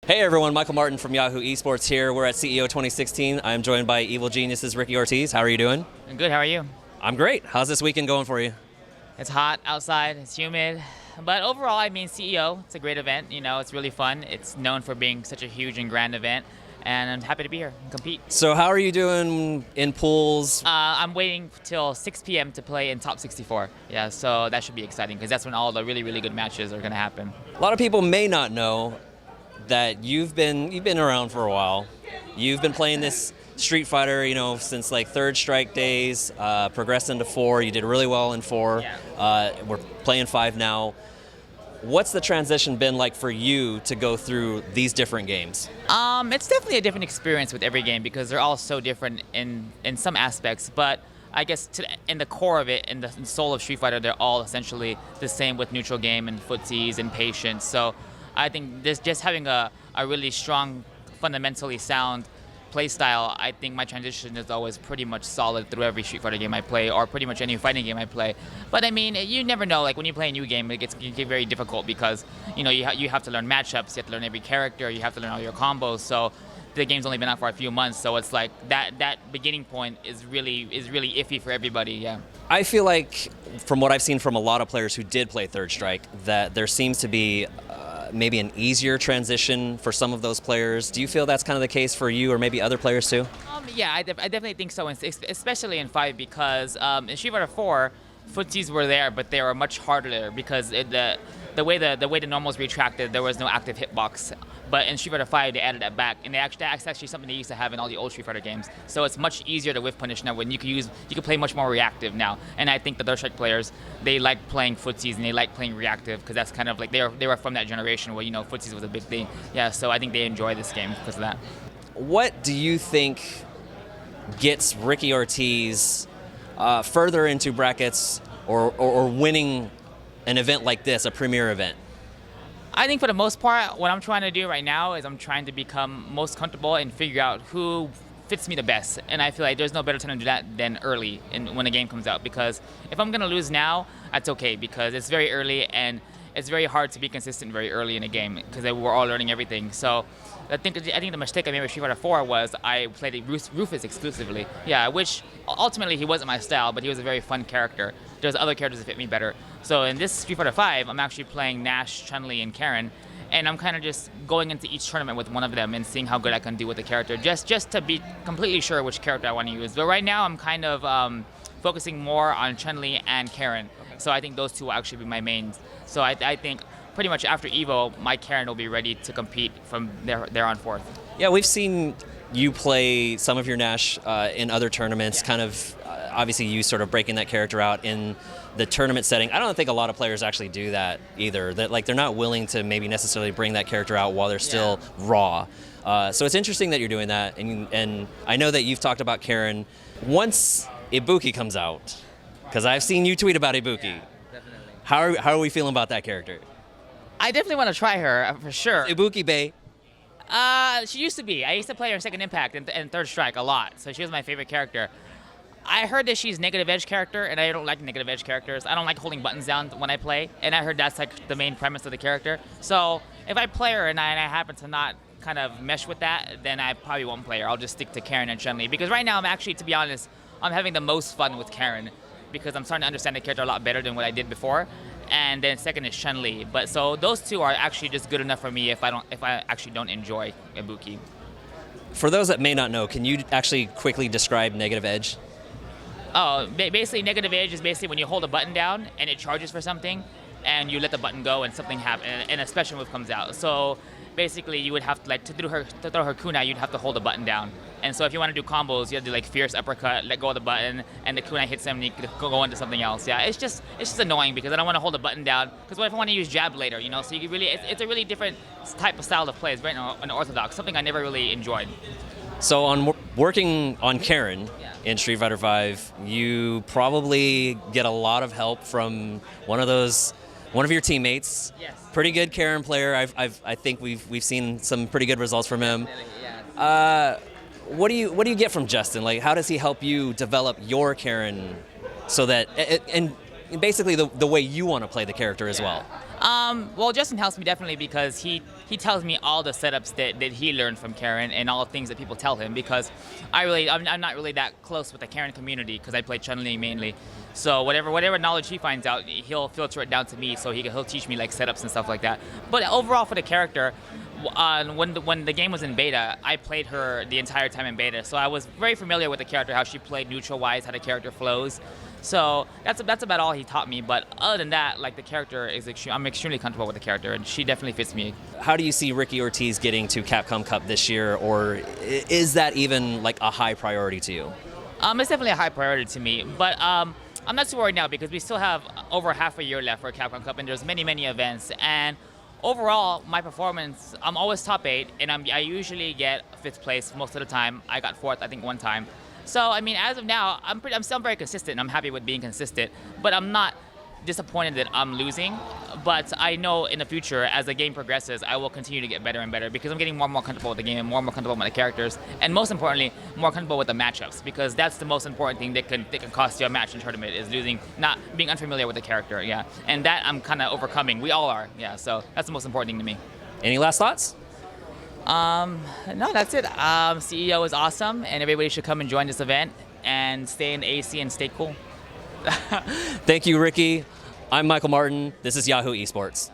Hey everyone, Michael Martin from Yahoo Esports here. We're at CEO 2016. I'm joined by Evil Genius's Ricki Ortiz. How are you doing? I'm good, how are you? I'm great. How's this weekend going for you? It's hot outside, it's humid, but overall, I mean, CEO, it's a great event, it's really fun. It's known for being such a huge and grand event, and I'm happy to be here and compete. So how are you doing in pools? I'm waiting till 6 p.m. to play in top 64. Yeah, so that should be exciting, because that's when all the really, really good matches are going to happen. A lot of people may not know that you've been around for a while. You've been playing this Street Fighter, since like Third Strike days, progressed into 4. You did really well in 4. Yeah. We're playing 5 now. What's the transition been like for you to go through these different games? It's definitely a different experience with every game because they're all so different in some aspects, but I guess in the core of it, in the soul of Street Fighter, they're all essentially the same with neutral game and footsies and patience. So I think just having a really strong, fundamentally sound play style, I think my transition is always pretty much solid through every Street Fighter game I play, or pretty much any fighting game I play. But I mean, you never know. Like when you play a new game, it can get very difficult because you have to learn matchups, you have to learn every character, you have to learn all your combos. So the game's only been out for a few months, so it's like that beginning point is really iffy for everybody. Yeah. I feel like, from what I've seen from a lot of players who did play Third Strike, that there seems to be maybe an easier transition for some of those players. Do you feel that's kind of the case for you or maybe other players too? Yeah, I definitely think so, especially in 5 because in Street Fighter 4, footsies were there, but they were much harder there because the way the normals retracted, there was no active hitbox. But in Street Fighter 5, they added that back, and that's actually something they used to have in all the old Street Fighter games. So it's much easier to whiff punish now when you can play much more reactive now. And I think the Third Strike players, they like playing footsies and they like playing reactive because that's kind of like they were from that generation where footsies was a big thing. Yeah, so I think they enjoy this game because of that. What do you think gets Ricki Ortiz further into brackets or winning an event like this, a premier event? I think for the most part, what I'm trying to do right now is I'm trying to become most comfortable and figure out who fits me the best. And I feel like there's no better time to do that than early when the game comes out. Because if I'm going to lose now, that's okay because it's very early and it's very hard to be consistent very early in a game because we're all learning everything. So I think the mistake I made with Street Fighter 4 was I played Rufus exclusively. Yeah, which ultimately he wasn't my style, but he was a very fun character. There's other characters that fit me better. So in this Street Fighter 5, I'm actually playing Nash, Chun-Li, and Karen, and I'm kind of just going into each tournament with one of them and seeing how good I can do with the character, just to be completely sure which character I want to use. But right now, I'm kind of focusing more on Chun-Li and Karen. Okay. So I think those two will actually be my mains. So I think pretty much after EVO, my Karen will be ready to compete from there on forth. Yeah, we've seen you play some of your Nash in other tournaments, yeah. Kind of obviously you sort of breaking that character out in the tournament setting. I don't think a lot of players actually do that either. That they're not willing to maybe necessarily bring that character out while they're still raw. So it's interesting that you're doing that, and I know that you've talked about Karen. Once Ibuki comes out, because I've seen you tweet about Ibuki. Yeah, definitely. How are we feeling about that character? I definitely want to try her, for sure. Ibuki Bay. She used to be. I used to play her in Second Impact and Third Strike a lot, so she was my favorite character. I heard that she's negative edge character, and I don't like negative edge characters. I don't like holding buttons down when I play, and I heard that's like the main premise of the character. So if I play her and I happen to not kind of mesh with that, then I probably won't play her. I'll just stick to Karen and Chun-Li, because right now I'm actually, to be honest, I'm having the most fun with Karen, because I'm starting to understand the character a lot better than what I did before. And then second is Chun-Li. But so those two are actually just good enough for me if I actually don't enjoy Ibuki. For those that may not know, can you actually quickly describe negative edge? Oh, basically negative edge is basically when you hold a button down and it charges for something, and you let the button go and something happens, and a special move comes out. So basically you would have to, like, to throw her kunai, you'd have to hold the button down. And so if you want to do combos, you have to do like fierce uppercut, let go of the button, and the kunai hits him and you can go into something else. Yeah, it's just annoying because I don't want to hold the button down, because what if I want to use jab later, So you really, it's a really different type of style of play. It's very unorthodox, something I never really enjoyed. So on working on Karen in Street Fighter 5, you probably get a lot of help from one of your teammates. Yes. Pretty good Karen player. I think we've seen some pretty good results from him. Yeah. What do you get from Justin? Like, how does he help you develop your Karen so that and basically the way you want to play the character as well? Well, Justin helps me definitely because he tells me all the setups that he learned from Karen and all the things that people tell him, because I'm not really that close with the Karen community because I play Chun-Li mainly. So whatever knowledge he finds out, he'll filter it down to me, so he'll teach me like setups and stuff like that. But overall for the character, when the game was in beta, I played her the entire time in beta, so I was very familiar with the character, how she played neutral-wise, how the character flows. So that's about all he taught me. But other than that, like the character is I'm extremely comfortable with the character, and she definitely fits me. How do you see Ricki Ortiz getting to Capcom Cup this year, or is that even like a high priority to you? It's definitely a high priority to me, but I'm not too worried now because we still have over half a year left for Capcom Cup, and there's many events. And overall, my performance, I'm always top 8, and I usually get 5th place most of the time. I got 4th, I think, one time. So, I mean, as of now, I'm still very consistent, and I'm happy with being consistent, but I'm not disappointed that I'm losing. But I know in the future, as the game progresses, I will continue to get better and better because I'm getting more and more comfortable with the game and more comfortable with the characters, and most importantly, more comfortable with the matchups, because that's the most important thing that can cost you a match in tournament, is losing, not being unfamiliar with the character, yeah. And that I'm kind of overcoming. We all are, yeah, so that's the most important thing to me. Any last thoughts? No, that's it. CEO is awesome, and everybody should come and join this event and stay in the AC and stay cool. Thank you, Ricki. I'm Michael Martin. This is Yahoo Esports.